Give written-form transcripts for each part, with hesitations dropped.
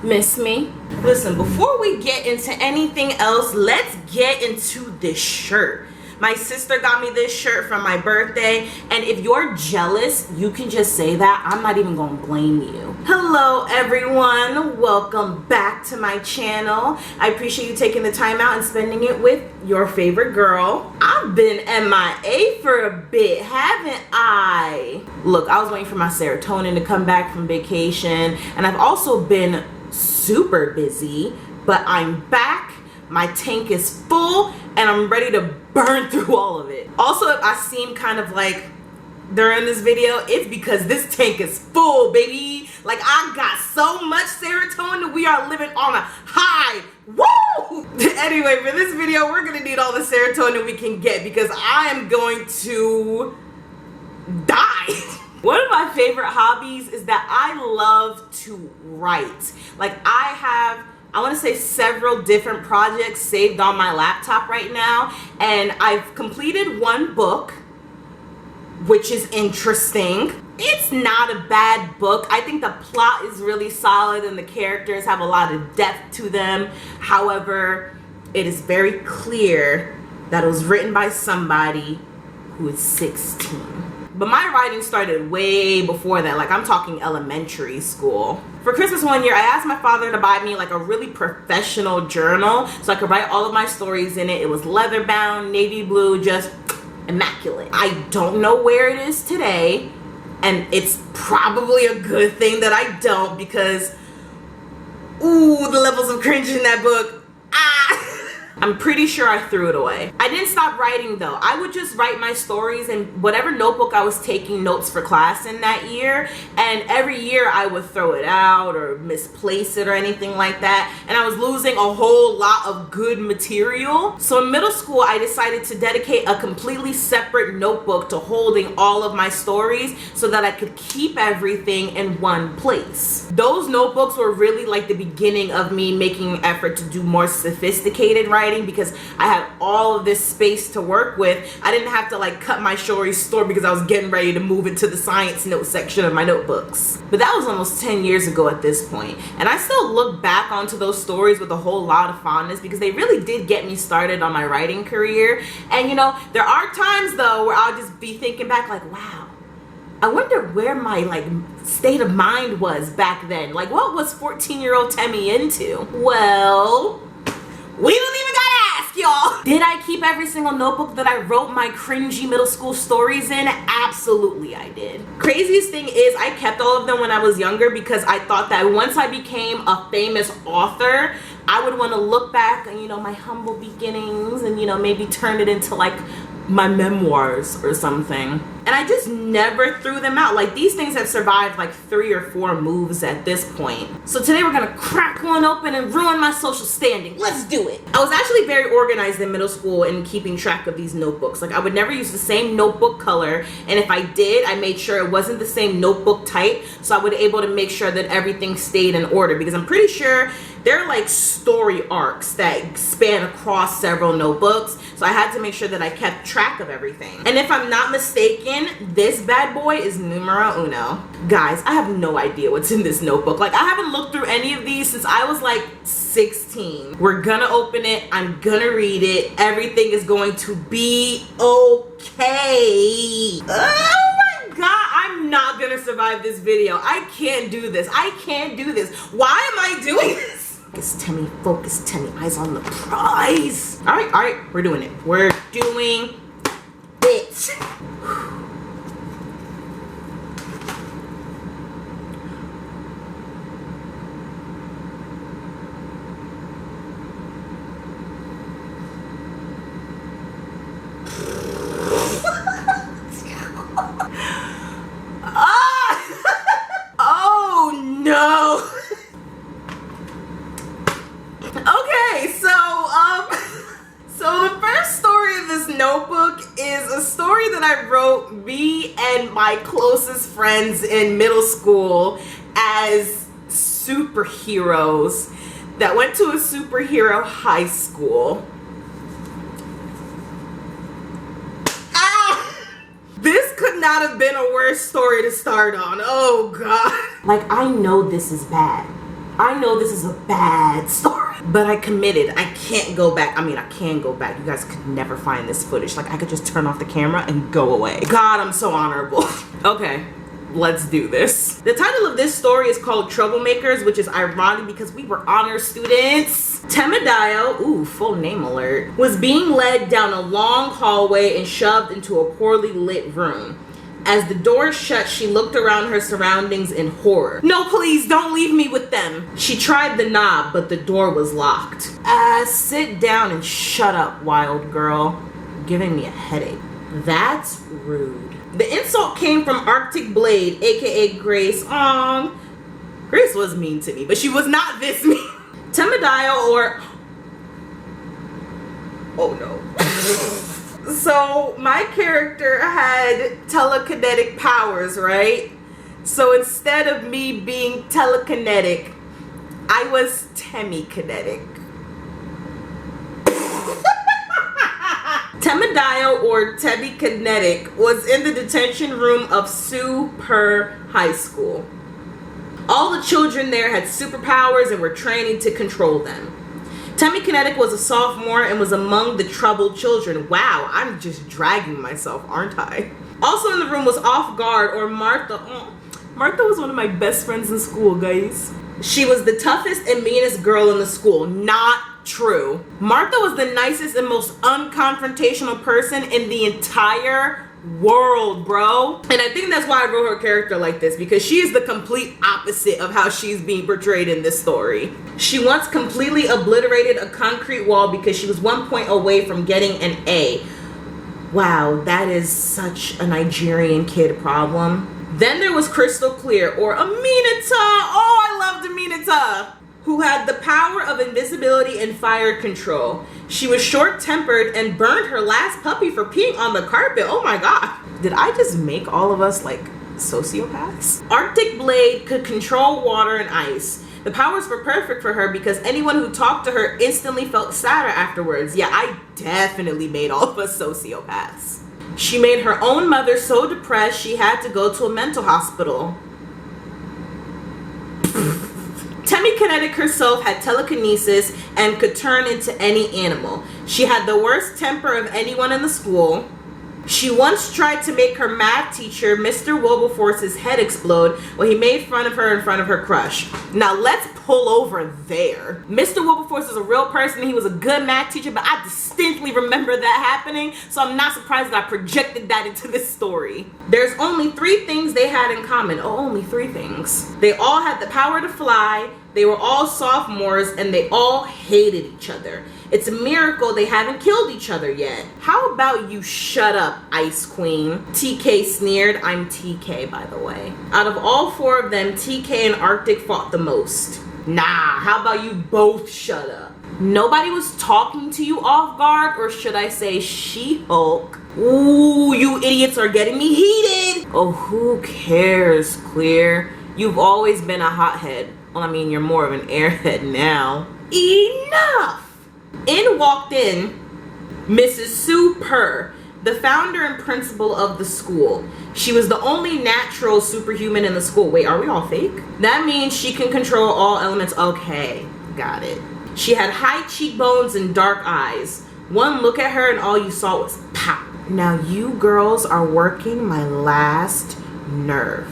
Miss me? Listen, before we get into anything else, let's get into this shirt. My sister got me this shirt for my birthday, and if you're jealous, you can just say that. I'm not even gonna blame you. Hello everyone, welcome back to my channel. I appreciate you taking the time out and spending it with your favorite girl. I've been MIA for a bit, haven't I? Look, I was waiting for my serotonin to come back from vacation, and I've also been super busy, but I'm back. My tank is full and I'm ready to burn through all of it. Also, if I seem kind of like during this video, it's because this tank is full, baby. Like, I got so much serotonin that we are living on a high. Woo! Anyway, for this video, we're gonna need all the serotonin we can get because I am going to die. One of my favorite hobbies is that I love to write. Like, I want to say several different projects saved on my laptop right now, and I've completed one book, which is interesting. It's not a bad book. I think the plot is really solid and the characters have a lot of depth to them. However, it is very clear that it was written by somebody who is 16. But my writing started way before that. Like, I'm talking elementary school. For Christmas one year, I asked my father to buy me like a really professional journal so I could write all of my stories in it. It was leather bound, navy blue, just immaculate. I don't know where it is today, and it's probably a good thing that I don't, because ooh, the levels of cringe in that book. I'm pretty sure I threw it away. I didn't stop writing though. I would just write my stories in whatever notebook I was taking notes for class in that year, and every year I would throw it out or misplace it or anything like that, and I was losing a whole lot of good material. So in middle school, I decided to dedicate a completely separate notebook to holding all of my stories so that I could keep everything in one place. Those notebooks were really like the beginning of me making an effort to do more sophisticated writing, because I had all of this space to work with. I didn't have to like cut my stories short because I was getting ready to move into the science note section of my notebooks. But that was almost 10 years ago at this point, and I still look back onto those stories with a whole lot of fondness because they really did get me started on my writing career. And you know, there are times though where I'll just be thinking back like, wow, I wonder where my like state of mind was back then. Like, what was 14-year-old Temmie into? Well, we don't even gotta ask, y'all. Did I keep every single notebook that I wrote my cringy middle school stories in? Absolutely I did. Craziest thing is I kept all of them when I was younger because I thought that once I became a famous author, I would want to look back on, you know, my humble beginnings and, you know, maybe turn it into like my memoirs or something. And I just never threw them out. Like, these things have survived like 3 or 4 moves at this point. So today we're gonna crack one open and ruin my social standing. Let's do it. I was actually very organized in middle school in keeping track of these notebooks. Like, I would never use the same notebook color, and if I did, I made sure it wasn't the same notebook type, so I would be able to make sure that everything stayed in order, because I'm pretty sure there are like story arcs that span across several notebooks, so I had to make sure that I kept track of everything. And if I'm not mistaken, this bad boy is numero uno. Guys, I have no idea what's in this notebook. Like, I haven't looked through any of these since I was like 16. We're gonna open it, I'm gonna read it, everything is going to be okay. Oh my god, I'm not gonna survive this video. I can't do this. I can't do this. Why am I doing this? Focus, Temmie, focus, Temmie, eyes on the prize. All right, we're doing it. We're doing it. Oh no. Okay, so the first story in this notebook is a story that I wrote me and my closest friends in middle school as superheroes that went to a superhero high school. This could not have been a worse story to start on. Oh god. Like, I know this is bad. I know this is a bad story, but I committed. I can't go back. I mean, I can go back. You guys could never find this footage. Like, I could just turn off the camera and go away. God, I'm so honorable. Okay, let's do this. The title of this story is called Troublemakers, which is ironic because we were honor students. Temadayo, ooh, full name alert, was being led down a long hallway and shoved into a poorly lit room. As the door shut, she looked around her surroundings in horror. No, please, don't leave me with them. She tried the knob, but the door was locked. Sit down and shut up, wild girl. Giving me a headache. That's rude. The insult came from Arctic Blade, aka Grace. Grace was mean to me, but she was not this mean. Temadayo, or... oh no. So my character had telekinetic powers, right? So instead of me being telekinetic, I was temikinetic. Temadayo, or temikinetic, was in the detention room of Super High School. All the children there had superpowers and were training to control them. Temikinetic was a sophomore and was among the troubled children. Wow, I'm just dragging myself, aren't I? Also in the room was Off Guard, or Martha. Martha was one of my best friends in school, guys. She was the toughest and meanest girl in the school. Not true. Martha was the nicest and most unconfrontational person in the entire world, bro. And I think that's why I wrote her character like this, because she is the complete opposite of how she's being portrayed in this story. She once completely obliterated a concrete wall because she was 1 point away from getting an A. Wow, that is such a Nigerian kid problem. Then there was Crystal Clear, or Aminata. Oh, I loved Aminata, who had the power of invisibility and fire control. She was short-tempered and burned her last puppy for peeing on the carpet. Oh my god. Did I just make all of us like sociopaths? Arctic Blade could control water and ice. The powers were perfect for her because anyone who talked to her instantly felt sadder afterwards. Yeah, I definitely made all of us sociopaths. She made her own mother so depressed she had to go to a mental hospital. Temikinetic herself had telekinesis and could turn into any animal. She had the worst temper of anyone in the school. She once tried to make her math teacher, Mr. Wilberforce's head explode when he made fun of her in front of her crush. Now let's pull over there. Mr. Wilberforce is a real person. He was a good math teacher, but I distinctly remember that happening, so I'm not surprised that I projected that into this story. There's only 3 things they had in common. Oh, only 3 things. They all had the power to fly, they were all sophomores, and they all hated each other. It's a miracle they haven't killed each other yet. How about you shut up, Ice Queen? TK sneered. I'm TK, by the way. Out of all 4 of them, TK and Arctic fought the most. Nah, how about you both shut up? Nobody was talking to you, Off Guard, or should I say She-Hulk? Ooh, you idiots are getting me heated. Oh, who cares, Clear? You've always been a hothead. Well, I mean, you're more of an airhead now. Enough! In walked in Mrs. Sue Purr, the founder and principal of the school. She was the only natural superhuman in the school. Wait, are we all fake? That means she can control all elements. Okay, got it. She had high cheekbones and dark eyes. One look at her and all you saw was pop. Now you girls are working my last nerve.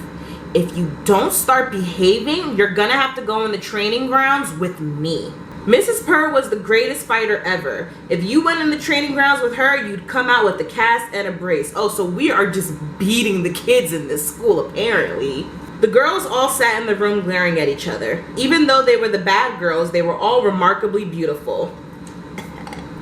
If you don't start behaving, you're gonna have to go in the training grounds with me. Mrs. Purr was the greatest fighter ever. If you went in the training grounds with her, you'd come out with a cast and a brace. Oh, so we are just beating the kids in this school, apparently. The girls all sat in the room glaring at each other. Even though they were the bad girls, they were all remarkably beautiful.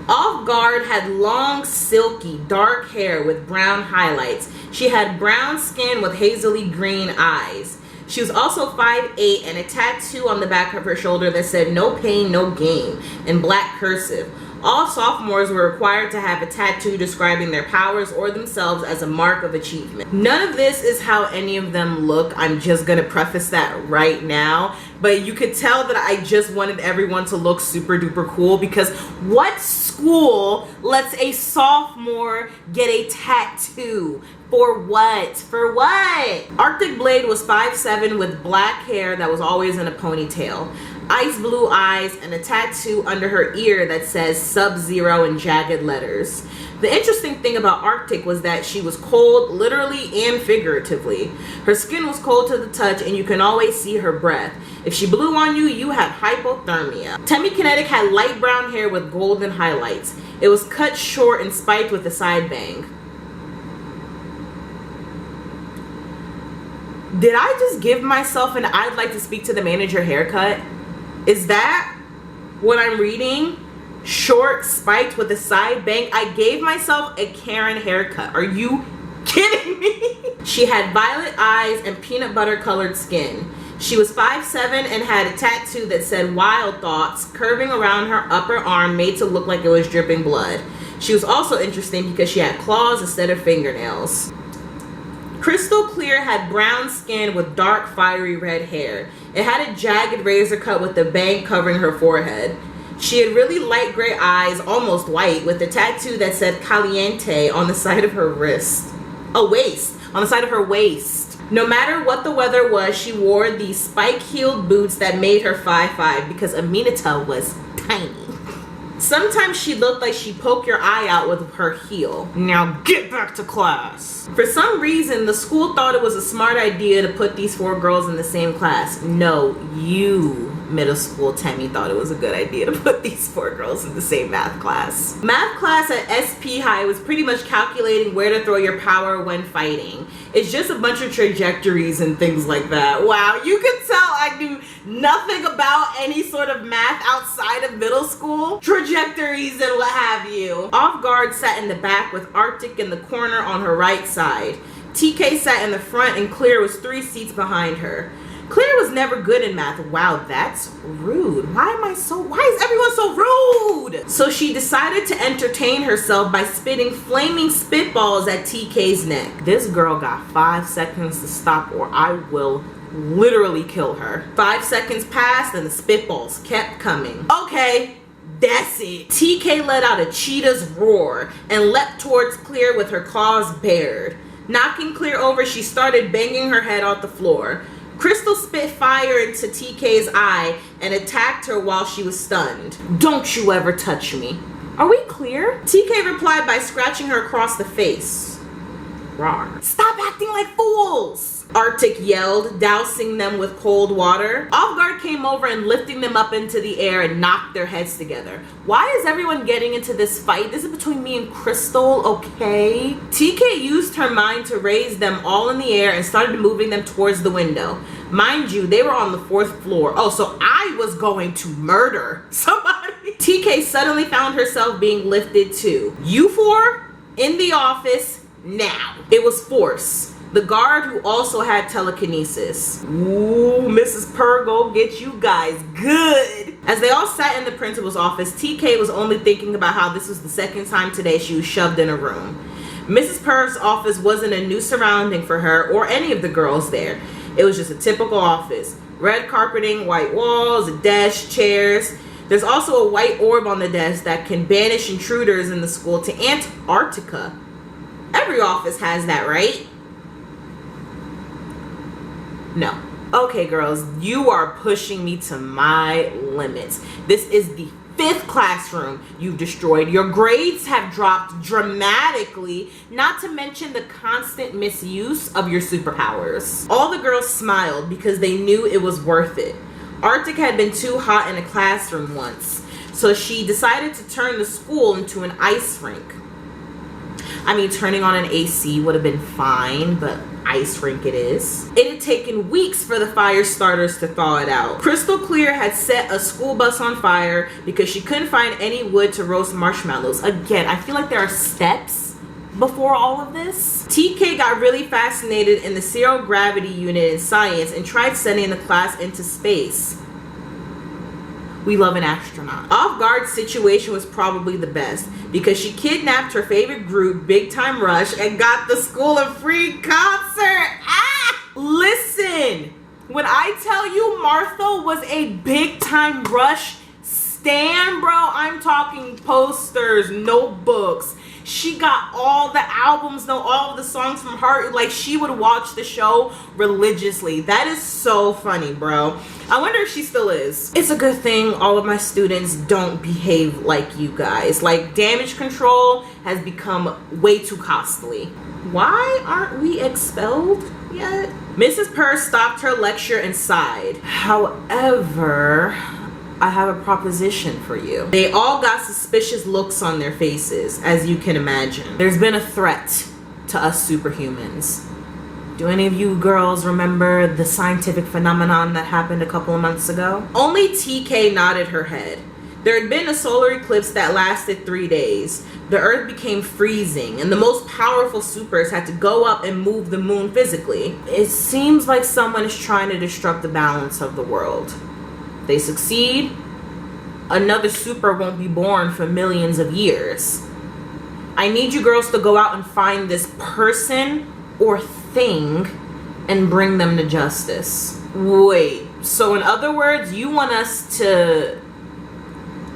Off Guard had long, silky, dark hair with brown highlights. She had brown skin with hazily green eyes. She was also 5'8" and a tattoo on the back of her shoulder that said "No pain, no gain" in black cursive. All sophomores were required to have a tattoo describing their powers or themselves as a mark of achievement. None of this is how any of them look. I'm just gonna preface that right now. But you could tell that I just wanted everyone to look super duper cool, because what school lets a sophomore get a tattoo? For what? For what? Arctic Blade was 5'7" with black hair that was always in a ponytail. ice blue eyes, and a tattoo under her ear that says Sub-Zero in jagged letters. The interesting thing about Arctic was that she was cold, literally and figuratively. Her skin was cold to the touch, and you can always see her breath. If she blew on you, you had hypothermia. Temmie Kinetic had light brown hair with golden highlights. It was cut short and spiked with a side bang. Did I just give myself an I'd like to speak to the manager haircut? Is that what I'm reading? Short, spiked with a side bang. I gave myself a Karen haircut. Are you kidding me? She had violet eyes and peanut butter colored skin. She was 5'7" and had a tattoo that said Wild Thoughts curving around her upper arm, made to look like it was dripping blood. She was also interesting because she had claws instead of fingernails. Crystal Clear had brown skin with dark fiery red hair. It had a jagged razor cut with a bang covering her forehead. She had really light gray eyes, almost white, with a tattoo that said Caliente on the side of her wrist. On the side of her waist. No matter what the weather was, she wore these spike-heeled boots that made her 5'5" because Aminata was tiny. Sometimes she looked like she'd poke your eye out with her heel. Now get back to class. For some reason, the school thought it was a smart idea to put these 4 girls in the same class. No, you, middle school Temmie, thought it was a good idea to put these 4 girls in the same math class. Math class at SP High was pretty much calculating where to throw your power when fighting. It's just a bunch of trajectories and things like that. Wow, you can tell I knew nothing about any sort of math outside of middle school. Trajectories and what have you. Off Guard sat in the back with Arctic in the corner on her right side. TK sat in the front and Clear was 3 seats behind her. Clear was never good in math. Wow, that's rude. Why is everyone so rude? So she decided to entertain herself by spitting flaming spitballs at TK's neck. This girl got 5 seconds to stop or I will literally kill her. 5 seconds passed and the spitballs kept coming. Okay, that's it. TK let out a cheetah's roar and leapt towards Clear with her claws bared. Knocking Clear over, she started banging her head off the floor. Crystal spit fire into TK's eye and attacked her while she was stunned. Don't you ever touch me. Are we clear? TK replied by scratching her across the face. Rawr. Stop acting like fools! Arctic yelled, dousing them with cold water. Off Guard came over and lifting them up into the air and knocked their heads together. Why is everyone getting into this fight? This is between me and Crystal, okay? TK used her mind to raise them all in the air and started moving them towards the window. Mind you, they were on the 4th floor. Oh, so I was going to murder somebody. TK suddenly found herself being lifted too. You 4 in the office now. It was Force, the guard who also had telekinesis. Ooh, Mrs. Purgo, get you guys good. As they all sat in the principal's office, TK was only thinking about how this was the 2nd time today she was shoved in a room. Mrs. Purg's office wasn't a new surrounding for her or any of the girls there. It was just a typical office. Red carpeting, white walls, a desk, chairs. There's also a white orb on the desk that can banish intruders in the school to Antarctica. Every office has that, right? No. Okay, girls, you are pushing me to my limits. This is the 5th classroom you've destroyed. Your grades have dropped dramatically, not to mention the constant misuse of your superpowers. All the girls smiled because they knew it was worth it. Arctic had been too hot in a classroom once, so she decided to turn the school into an ice rink. I mean, turning on an AC would have been fine, but ice rink it is. It had taken weeks for the fire starters to thaw it out. Crystal Clear had set a school bus on fire because she couldn't find any wood to roast marshmallows. Again, I feel like there are steps before all of this. TK got really fascinated in the zero gravity unit in science and tried sending the class into space. We love an astronaut. Off Guard's situation was probably the best because she kidnapped her favorite group, Big Time Rush, and got the school a free concert. Ah! Listen, when I tell you Martha was a Big Time Rush stan, bro, I'm talking posters, notebooks, She got all the albums, know all of the songs from her. Like, she would watch the show religiously. That is so funny, bro. I wonder if she still is. It's a good thing all of my students don't behave like you guys. Like, damage control has become way too costly. Why aren't we expelled yet? Mrs. Purr stopped her lecture and sighed. However, I have a proposition for you. They all got suspicious looks on their faces, as you can imagine. There's been a threat to us superhumans. Do any of you girls remember the scientific phenomenon that happened a couple of months ago? Only TK nodded her head. There had been a solar eclipse that lasted 3 days. The earth became freezing, and the most powerful supers had to go up and move the moon physically. It seems like someone is trying to disrupt the balance of the world. If they succeed, another super won't be born for millions of years. I need you girls to go out and find this person or thing and bring them to justice. Wait, so in other words, you want us to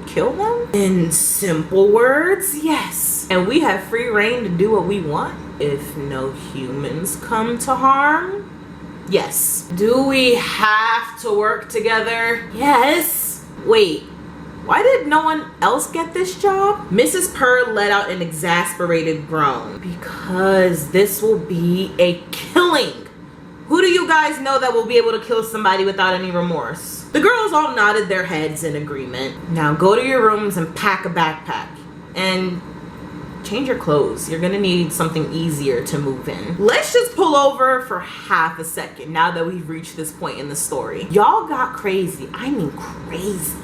kill them? In simple words, yes. And we have free reign to do what we want if no humans come to harm? Yes. Do we have to work together? Yes. Wait, why did no one else get this job? Mrs. Purr let out an exasperated groan. Because this will be a killing. Who do you guys know that will be able to kill somebody without any remorse? The girls all nodded their heads in agreement. Now go to your rooms and pack a backpack. And change your clothes. You're gonna need something easier to move in. Let's just pull over for half a second now that we've reached this point in the story. Y'all got crazy. I mean crazy.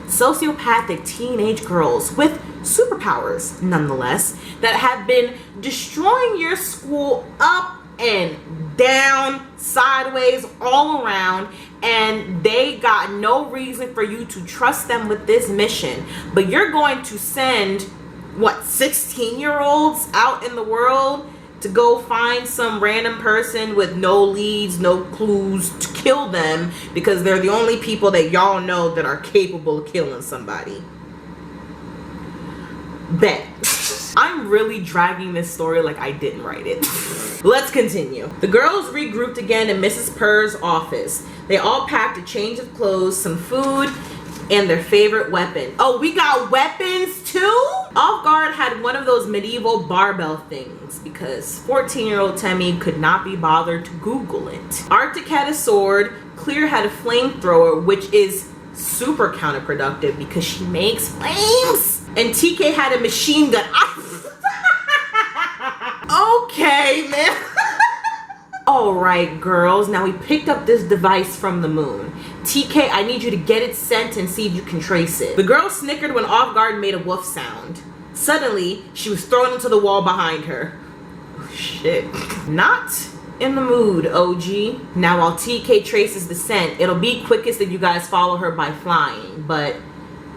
Sociopathic teenage girls with superpowers, nonetheless, that have been destroying your school up and down, sideways, all around, and they got no reason for you to trust them with this mission. But you're going to send, what, 16-year-olds out in the world to go find some random person with no leads, no clues, to kill them because they're the only people that y'all know that are capable of killing somebody. Bet. I'm really dragging this story like I didn't write it. Let's continue. The girls regrouped again in Mrs. Purr's office. They all packed a change of clothes, some food, and their favorite weapon. Oh, we got weapons too? Off Guard had one of those medieval barbell things because 14-year-old Temmie could not be bothered to Google it. Arctic had a sword, Clear had a flamethrower, which is super counterproductive because she makes flames. And TK had a machine gun. Okay, man. All right, girls. Now we picked up this device from the moon. TK, I need you to get it sent and see if you can trace it. The girl snickered when Off Guard made a woof sound. Suddenly, she was thrown into the wall behind her. Oh, shit. Not in the mood, OG. Now, while TK traces the scent, it'll be quickest if you guys follow her by flying, but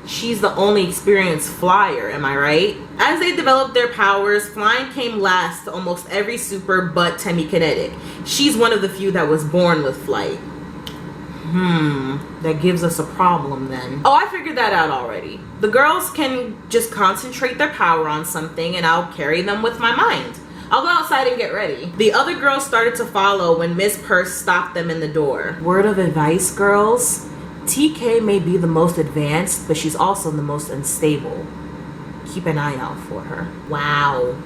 she's the only experienced flyer, am I right? As they developed their powers, flying came last to almost every super but Temmie Kinetic. She's one of the few that was born with flight. That gives us a problem then. Oh, I figured that out already. The girls can just concentrate their power on something and I'll carry them with my mind. I'll go outside and get ready. The other girls started to follow when Miss Purse stopped them in the door. Word of advice, girls. TK may be the most advanced, but she's also the most unstable. Keep an eye out for her. Wow.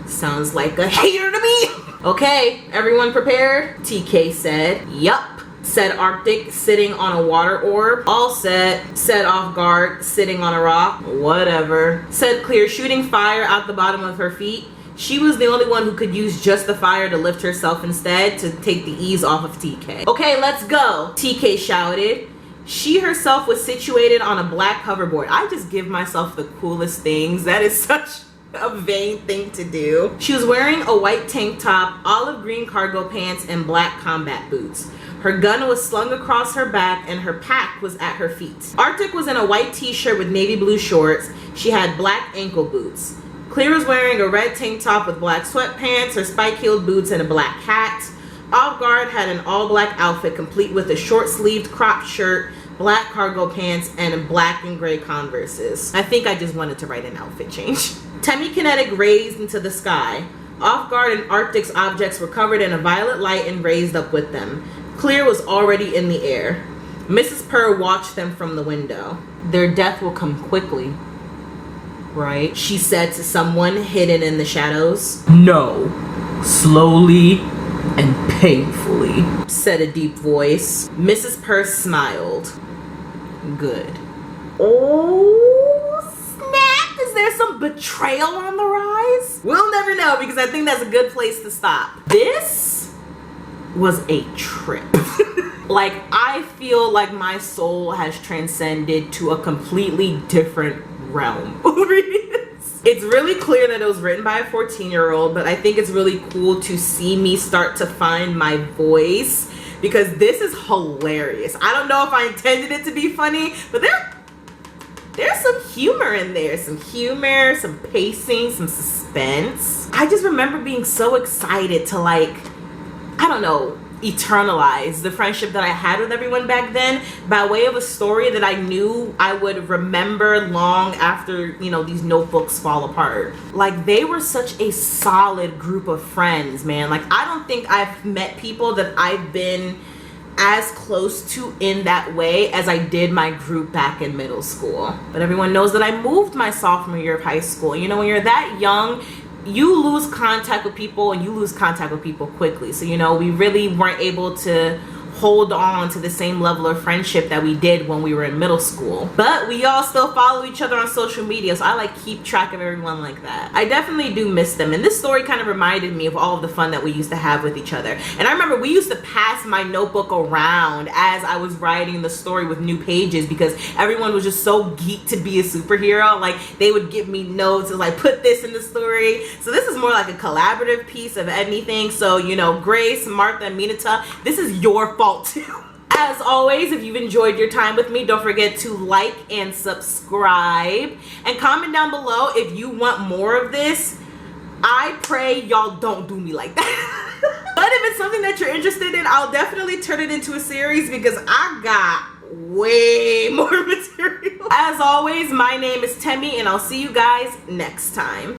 Sounds like a hater to me. Okay, everyone prepared? TK said. Yup, said Arctic, sitting on a water orb. All set, said Off Guard, sitting on a rock. Whatever. Said Clear, shooting fire out the bottom of her feet. She was the only one who could use just the fire to lift herself instead to take the ease off of TK. Okay, let's go, TK shouted. She herself was situated on a black hoverboard. I just give myself the coolest things. That is such a vain thing to do. She was wearing a white tank top, olive green cargo pants, and black combat boots. Her gun was slung across her back and her pack was at her feet. Arctic was in a white t-shirt with navy blue shorts. She had black ankle boots. Clear was wearing a red tank top with black sweatpants, her spike-heeled boots, and a black hat. Off Guard had an all-black outfit complete with a short-sleeved cropped shirt, black cargo pants, and black and gray Converses. I think I just wanted to write an outfit change. Temi-kinetic raised into the sky. Off guard and Arctic's objects were covered in a violet light and raised up with them. Clear was already in the air. Mrs. Purr watched them from the window. Their death will come quickly, right? She said to someone hidden in the shadows. No, slowly and painfully, said a deep voice. Mrs. Purr smiled. Good. Oh, snap! Is there some betrayal on the rise? We'll never know, because I think that's a good place to stop. This was a trip. Like, I feel like my soul has transcended to a completely different realm. It's really clear that it was written by a 14-year-old, but I think it's really cool to see me start to find my voice, because this is hilarious. I don't know if I intended it to be funny, but there's some humor in there. Some humor, some pacing, some suspense. I just remember being so excited to, like, I don't know, eternalize the friendship that I had with everyone back then by way of a story that I knew I would remember long after, you know, these notebooks fall apart. Like, they were such a solid group of friends, man. Like, I don't think I've met people that I've been as close to in that way as I did my group back in middle school. But everyone knows that I moved my sophomore year of high school. You know, when you're that young, you lose contact with people, and you lose contact with people quickly. So, you know, we really weren't able to hold on to the same level of friendship that we did when we were in middle school. But we all still follow each other on social media, so I like keep track of everyone like that. I definitely do miss them, and this story kind of reminded me of all of the fun that we used to have with each other. And I remember we used to pass my notebook around as I was writing the story with new pages, because everyone was just so geeked to be a superhero. Like, they would give me notes and like, put this in the story. So this is more like a collaborative piece of anything. So, you know, Grace, Martha, and Minata, this is your fault too. As always, if you've enjoyed your time with me, don't forget to like and subscribe, and comment down below if you want more of this. I pray y'all don't do me like that. But if it's something that you're interested in, I'll definitely turn it into a series, because I got way more material. As always, my name is Temi, and I'll see you guys next time.